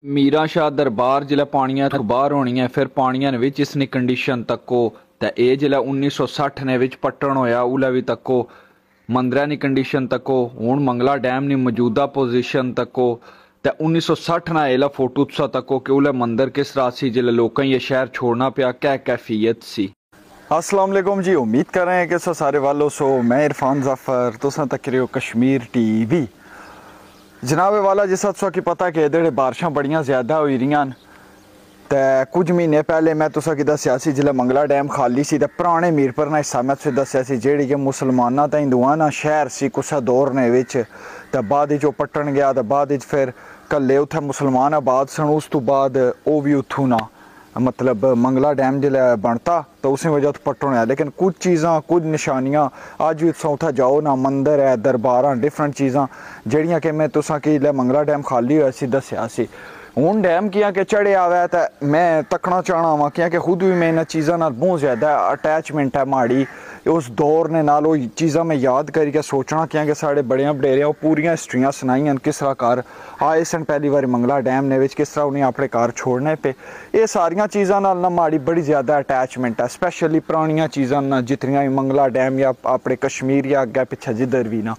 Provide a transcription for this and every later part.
मीरा शाह दरबार जिला पानिया तक बाहर होनी है फिर पानिया विच इसनी कंडीशन तको ते ये जिला 1960 ने विच पट्टन होया उला भी तको मंदिर की कंडीशन तको हूँ मंगला डैम की मौजूदा पोजीशन तको ते 1960 ना एला फोटो तुसा तको कि उला मंदिर किस तरह सी जिले लोगों ये शहर छोड़ना पिया क्या कैफियत सी। अस्सलाम वालेकुम जी, उम्मीद कर रहे हैं कि सारे वालों सो मैं इरफान ज़फ़र तुसा तक रहे हो कश्मीर टीवी। जनाब वाला जिस तुसा की पता कि इधर बारिशां बड़ियां ज़्यादा हो रही तो कुछ महीने पहले मैं तुसा की दस्या सी जिला मंगला डैम खाली सी ते पुराने मीरपुर ना हिस्सा मैं तुसें दस्या सी जेहड़ी कि मुसलमाना ते हिंदुआं ना शहर सी कुसै दौर ने विच ते बाद विच पट्टन गया ते बाद विच फिर कल्ले उत्थे मुसलमान आबाद सन उस तो बाद वो भी उत्थों ना मतलब मंगला डैम जिला बनता तो उस वजह तो पट्टन होया। लेकिन कुछ चीज़ां कुछ निशानियां अज भी तुस उत्थै जाओ ना मंदिर है दरबार डिफरेंट चीज़ां जड़ियां कि मैं तुसा कि मंगला डैम खाली होया सी दस्या सी। हूँ डैम किया कि चढ़िया हुआ तो मैं तकना चाहना वा क्या कि खुद भी मैं इन चीज़ों बहुत ज़्यादा अटैचमेंट है माड़ी उस दौर ने नाल वो चीज़ां मैं याद करके सोचना क्या कि साढ़े बड़े बडेरे पूरी हिस्ट्रियां सुनाइयां किस तरह घर आए सन पहली बार मंगला डैम ने किस तरह उन्हें अपने घर छोड़ने पे ये सारिया चीज़ों ना माड़ी बड़ी ज़्यादा अटैचमेंट है स्पैशली पुरानिया चीज़ां ना जितनियां भी मंगला डैम या अपने कश्मीर या अगे पिछे जिधर भी ना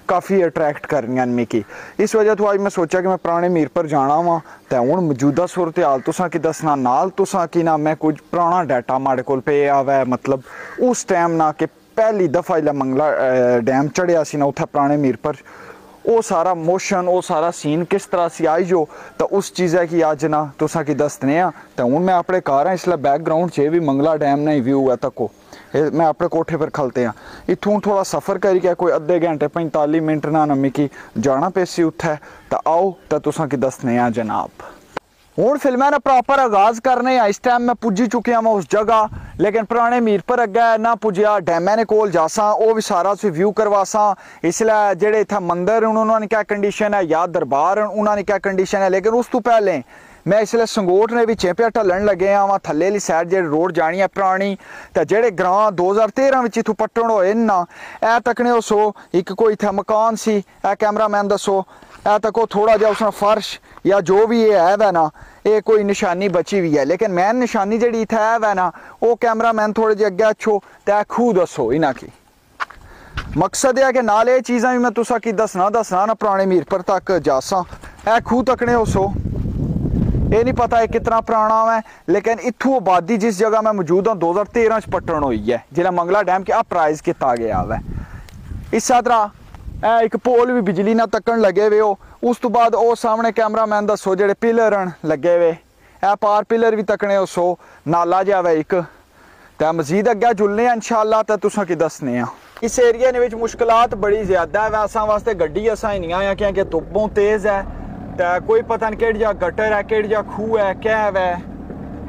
काफ़ी अट्रैक्ट करनियां मिकी। इस वजह तो आज मैं सोचा कि मैं पुराने मीरपुर जाना वा तो हूँ मौजूदा सूरत हाल तुसा की दसना नाल तुसा की ना मैं कुछ पुराना डाटा माड़े कोल पे आवा मतलब उस टाइम ना कि पहली दफ़ा जिला मंगला डैम चढ़िया सी ना उत्थे पुराने मीरपुर वो सारा मोशन वो सारा सीन किस तरह से आई जो तो उस चीज़ा की अज ना तुसा की दसने तो हूँ मैं अपने घर हाँ इसलिए बैकग्राउंड च भी मंगला डैम ना ही व्यू है तको मैं अपने कोठे पर खलते हैं इतों थोड़ा सफ़र करके कोई अद्धे घंटे 45 मिनट ना मिकी जाना पेसी उत्थे तो आओ तो तुसा की दसने जनाब। हूँ फिर मैं प्रॉपर आगाज़ करने इस टाइम मैं पुजी चुकिया मैं उस जगह लेकिन पुराने मीरपुर अगे ना पुजया डैमें ने कोल जासा वो भी सारा व्यू करवासा इसलिए जेडे इतना मंदिर उन्होंने क्या कंडीशन है या दरबार उन्होंने क्या कंडीशन है। लेकिन उस तो पहले मैं इसलिए संगोट ने भी चेपिया ढलन लगे हाँ थले वाली सैड जो रोड जानी है पुरानी तो जेडे ग्रां 2013 इतों पट्टन होए ना ए तकने सो एक कोई इतना मकान सी ए कैमरामैन दसो ए तको थोड़ा जहा उसने फर्श या जो भी ये है वै ना ये कोई निशानी बची हुई है। लेकिन मैन निशानी जी इतना है वै ना वो कैमरामैन थोड़े जे अगे अच्छो तो खूह दसो इन्हों की मकसद है कि नाल ये चीज़ा भी मैं तुसा की दसना ना पुराने मीरपुर तक जासा ए खूह तकने हो सो ये नहीं पता है कितना पुराना है। लेकिन इत्थों आबादी जिस जगह मैं मौजूद हाँ 2013 च पट्टन हुई है जिला मंगला डैम के अपराइज किया गया है। इस तरह एक पोल भी बिजली ना तकन लगे हुए हो उस तो बाद वो सामने कैमरामैन दसो जेडे पिलर लगे हुए ए पार पिलर भी तकने हो सो नाला जहा है एक तो मजीद अगे जुलने इंशाअल्लाह तो तुसा की दसने इस एरिए ने मुश्किलात बड़ी ज़्यादा है असा वास्ते गड्डी असा नहीं आया क्योंकि धुप्पों तेज़ है तो कोई पता नहीं कि जा गटर है कि जा खूह है क्या है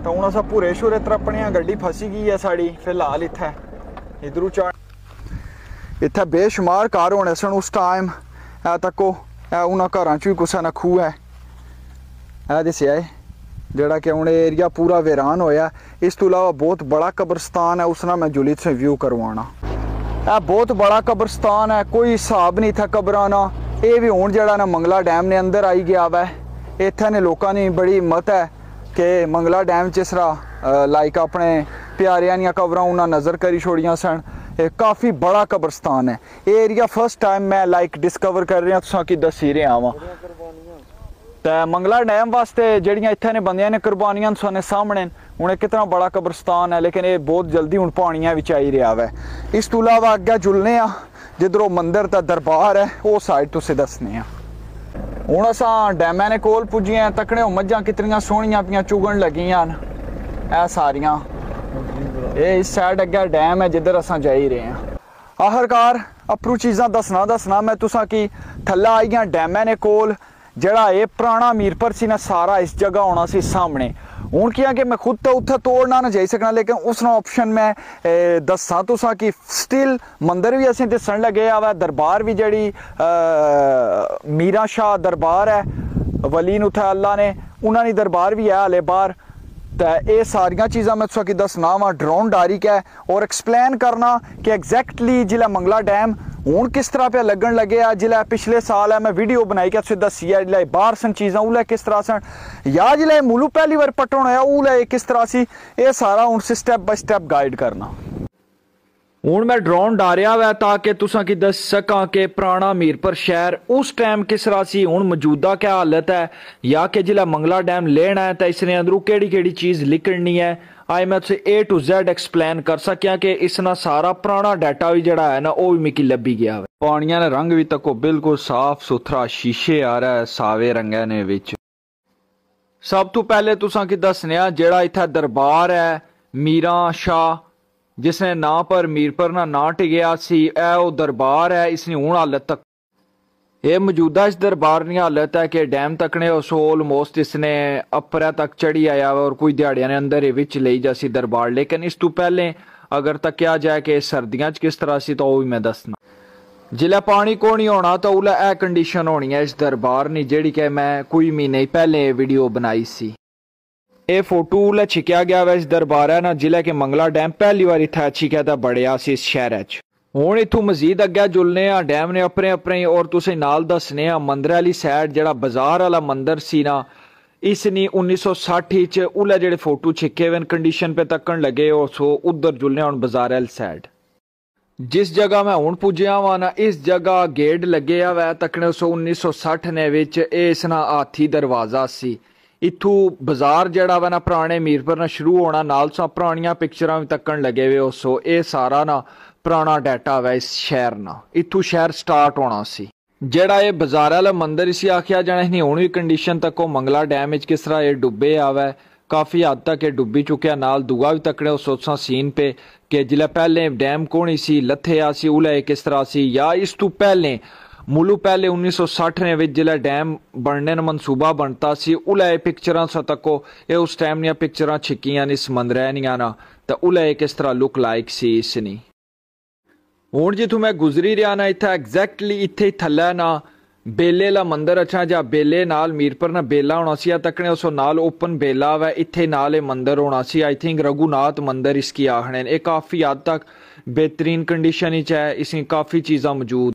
तो हूँ अस भूरे शूरे तरपने गड्डी फसी गई है साड़ी फिलहाल इत्थे इधरों चाह इत्थे बेशुमार घर होने सन उस टाइम ए तको उन्होंने घर च भी कुछ ना खूह है ए दसिया है जोड़ा कि हूँ एरिया पूरा वीरान होया। इस तो इलावा बहुत बड़ा कब्रस्तान है उसना मैं जुली से व्यू करवाना है बहुत बड़ा कब्रस्तान है कोई हिसाब नहीं था कब्रां ना ये भी हूँ जरा ना मंगला डैम ने अंदर आई गया वै इत्थे ने लोगों की बड़ी हिम्मत है कि मंगला डैम च इस तरह लाइक अपने प्यारियां दियां कबरां उन्हें नज़र करी छोड़ियां सन। काफ़ी बड़ा कब्रस्तान है ये एरिया फर्स्ट टाइम मैं लाइक डिस्कवर कर रहा तुसा की दसी रहा वा तो मंगला डैम वास्ते जड़ियाँ इत्थे ने बंदियां ने कुर्बानियां तुसाने सामने हूँ कितना बड़ा कब्रस्तान है। लेकिन ये बहुत जल्दी हूँ पानिया भी आई रहा है। इस तो इलावा अगे जुलने जिधरों मंदिर का दरबार है वो साइड तुसें दसने हूँ असा डैमें ने कोल पुजिया तकने मझां कितनियां सोहनियां पियां चुगन लगियां ए सारियां ये इस साइड अगे डैम है जिधर असा जा ही रहे हैं। आखिरकार अपरू चीज़ां दसना मैं तुसा की थल्ला आई गया डैमें ने कोल जड़ा ये पुराना मीरपुर सी ना सारा इस जगह होना सी सामने हूँ क्या कि मैं खुद तो उत्थे तोड़ना ना जाई सकना लेकिन उसना ऑप्शन मैं दसा तुसा कि स्टिल मंदिर भी असें दसन लगे आवा दरबार भी जड़ी मीरा शाह दरबार है वलीन उत्थे अल्लाह ने उन्होंने दरबार भी है हाले बाहर तो ये सारिया चीज़ा मैं तुसा की दसना वा ड्रोन डारी के और एक्सप्लेन करना कि एग्जैक्टली जिला मंगला डैम हूँ किस तरह पे लगन लगे आ। जिला पिछले साल है मैं वीडियो बनाई के तुझे दसी है जिला बाहर सन चीज़ा उला किस तरह सन या जिला मुलू पहली बार पट्टन होया उला किस तरह सी, ये सारा हूँ स्टैप बाय स्टैप गाइड करना। हूँ मैं ड्रोन डारिया वै ताकि तुसा की दस सका कि पुराना मीरपुर शहर उस टाइम किस तरह सी, हूँ मौजूदा क्या हालत है, या कि जिला मंगला डैम लेना है तो इसने अंदरों केड़ी केड़ी चीज़ लिखनी है। आई मैं तुझे A to Z एक्सप्लेन कर सकिया कि इसना सारा पुराना डाटा भी जड़ा है ना वो भी मिकी लभी गया है। पानिया ने रंग भी तको बिल्कुल साफ सुथरा शीशे आ रहा है सावे रंगे ने विच। सब तो पहले तुसा की दसने जेड़ा इत्थे दरबार है मीरा शाह जिसने ना पर मीरपुर ना ना टिकया सी, वो दरबार है इसने हूँ हालत तक ये मौजूदा इस दरबार की हालत है कि डैम तकने उस ऑलमोस्ट इसने अपरा तक चढ़ी आया वा और कुछ दिहाड़िया ने अंदर विच ले जासी दरबार। लेकिन इस तो पहले अगर तकया जाए कि सर्दियों किस तरह सी तो भी मैं दसना। जिला पानी को नहीं होना तो उला ए कंडीशन होनी है इस दरबार नी जेड़ी कि मैं कोई महीने पहले वीडियो बनाई सी। ये फोटो उला छिकया गया वा इस दरबार है ना जिला के मंगला डैम पहली बार इतना छिकया था बड़िया सी इस शहर च। हूँ इतों मजीद अगे जुलने डैम ने अपने अपने और तुसें नाल दसने मंदिर वाली साइड जड़ा बाजार वाला मंदिर सी ना इसनी 1960 च उला जेड़े फोटो छिके हुए कंडीशन पे तकन लगे हो सो उधर जुलने हूँ बाजार वाली साइड। जिस जगह मैं हूँ पुजया वा ना इस जगह गेट लगे वै तकने सो 1960 ने विच इसना हाथी दरवाजा सी। इथू बाजार जड़ा वा ना पुराने मीरपुर ना शुरू होना नाल सा पुरानिया पिक्चर भी तकन लगे हुए हो सो ये सारा ना पुराना डाटा वै इस शहर ना इथू शहर स्टार्ट होना सी। जेड़ा ये बाजार वाला मंदिर इसी आखिया जाना नहीं हूँ भी कंडीशन तक वो मंगला डैम किस तरह ये डुबे आवे काफ़ी हद तक ये डुबी चुकिया नाल दुआ भी तकड़े उस सोचा सीन पे कि जिला पहले डैम कोनी सी लथे आ सी उला किस तरह सी या इस तू पहले मुलू पहले 1960 ने विच जिला डैम बनने मनसूबा बनता सी उला पिक्चर सा तको ये उस टाइम नी पिक्चर छिकियां इस मंदिर निया ना तो उला किस तरह लुक लाइक सी इसनी। हूँ जिथों मैं गुजरी रहा ना इतना एग्जैक्टली इत्थे थल्लै ना बेले ला मंदिर अच्छा जा बेले नाल मीरपुर ना बेला होना सी तकने उस नाल ओपन बेला वै इत्थे नाल मंदिर होना सी। आई थिंक रघुनाथ मंदिर इसकी आखने ये काफ़ी हद तक बेहतरीन कंडीशन है इसकी काफ़ी चीज़ा मौजूद।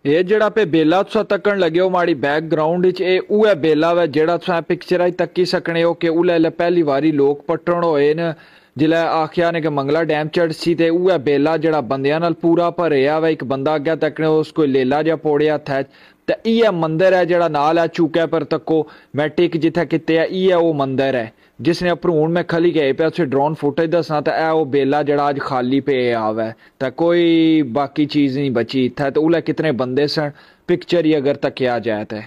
ये जड़ा पे बेला तुसा तकन लगे हो माड़ी बैकग्राउंड च बेला वै जेड़ा तुसा पिक्चर तकी सकने हो कि उल्ले पहली बारी लोग पट्टन होए न जिला आखिया ने कि मंगला डैम चढ़ सी ते उह बेला जड़ा बंदियां नाल पूरा भरिया वा एक बंदा अग्गे तकने उस कोई लेला जा पोड़िया हत्थ ते इह मंदिर है जड़ा नाल है चूके पर तको मैं टिक जिथे किते इह वो मंदिर है जिसने उपर हूँ मैं खली गए पे उसे ड्रोन फुटेज दसा तो वो बेला जड़ा अज खाली पे आवे तो कोई बाकी चीज़ नहीं बची इत्थे तो उल्ले कितने बंदे सन पिक्चर ही अगर तकया जाए तो।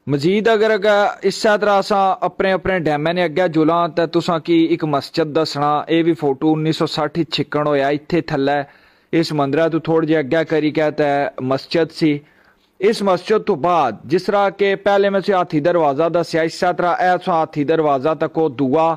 मजीद अगर इस तरह असा अपने अपने डैमे ने अग्गे जुला तो तुसा की एक मस्जिद दसना ये भी फोटो 1960 छिकन होया इत्थे थल्लै इस मंदिर तो थोड़े जे अग्गे करी के तो मस्जिद सी। इस मस्जिद तो बाद जिस तरह के पहले मैं हाथी दरवाज़ा दसिया इस तरह ऐसा हाथी दरवाज़ा तक वो दुआ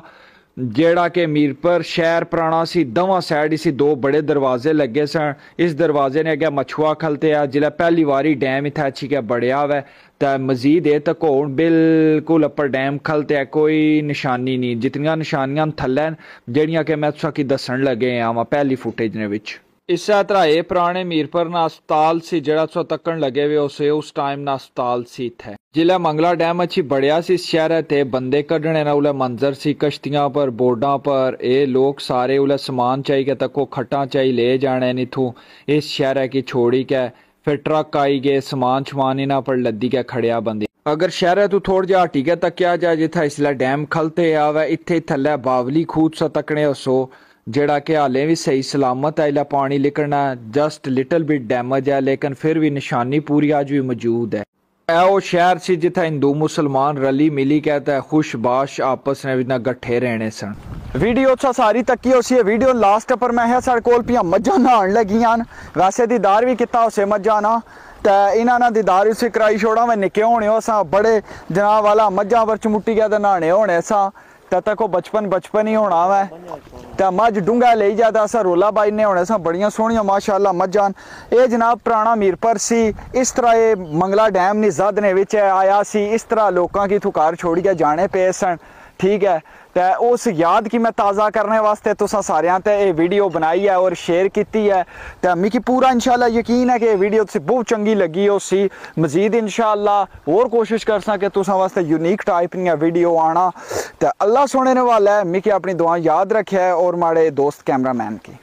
जेड़ा के मीरपुर शहर पुराना सी दवा साइड इसी दो बड़े दरवाजे लगे सन। इस दरवाजे ने अगर मछुआ खलते आ जिला पहली बारी डैम इतना अच्छी क्या बड़िया वै तो मजीद ये तक हो बिल्कुल अपर डैम खलते कोई निशानी नहीं जितनियां निशानियां थल्लै जड़ियां कि मैं तुसा की दसन लगे आवा पहली फुटेज ने विच। इस तरह ये पुराने मीरपुर ना अस्पताल सी जड़ा तुसा तकन लगे हुए उस टाइम ना अस्पताल सी इत्थे। जिला मंगला डैम अच्छी बढ़िया सी शहर ते बंदे कढ़ने ना उला मंजर सी कश्तियां पर बोर्डा पर ये लोग सारे उला समान चाहिए तको खट्टा चाहिए ले जाने इथों इस शहर की छोड़ी के फिर ट्रक आई गए समान छमान इन्हां पर लद्दी के खड़िया बंदे। अगर शहर तो थोड़ जा हटी के तकया जाए जिथा इसलिए डैम खलते आवे इत्थे थल्लै बावली खूद सा तकने सो जेड़ा कि हाले भी सही सलामत है इला पानी लिकड़ना जस्ट लिटल बिट डैमेज है लेकिन फिर भी निशानी पूरी आज भी मौजूद है। वो शहर से जिथे हिंदू मुसलमान रली मिली कहता है खुशबाश आपस में ना गठे रहने सन। वीडियो अच्छा सारी तकी उसी वीडियो लास्ट पर मैं है साढ़े कोल पिया मज्जा नहान लगियां वैसे दीदार भी किता उसे मज्जा ना तो इन्होंने दीदार उसे कराई छोड़ा मैं निके होने असा बड़े दिनों वाला मज्जा पर चमुट्टी गया नहाने होने असा तक बचपन ही होना वै तो मझ डूंगा ले जाता असा रोला बाई ने होने बड़िया सोहनिया माशाअल्लाह मझां। ये जनाब पुराना मीरपुर सी इस तरह ये मंगला डैम नी जद ने विच आया सी इस तरह लोगों की थुकार छोड़िए जाने पे सन ठीक है। तो उस याद की मैं ताज़ा करने वास्ते तुसा सारियां ते ये वीडियो बनाई है और शेयर की है। तो मिगी पूरा इंशाल्लाह यकीन है कि वीडियो तुसें बहुत चंगी लगी हो सी। मजीद इंशाल्लाह और कोशिश कर सके तुसा वास्ते यूनिक टाइप दी वीडियो आना। तो अल्लाह सुनने वाला है, मिगी अपनी दुआ याद रखे और माड़े दोस्त कैमरामैन की।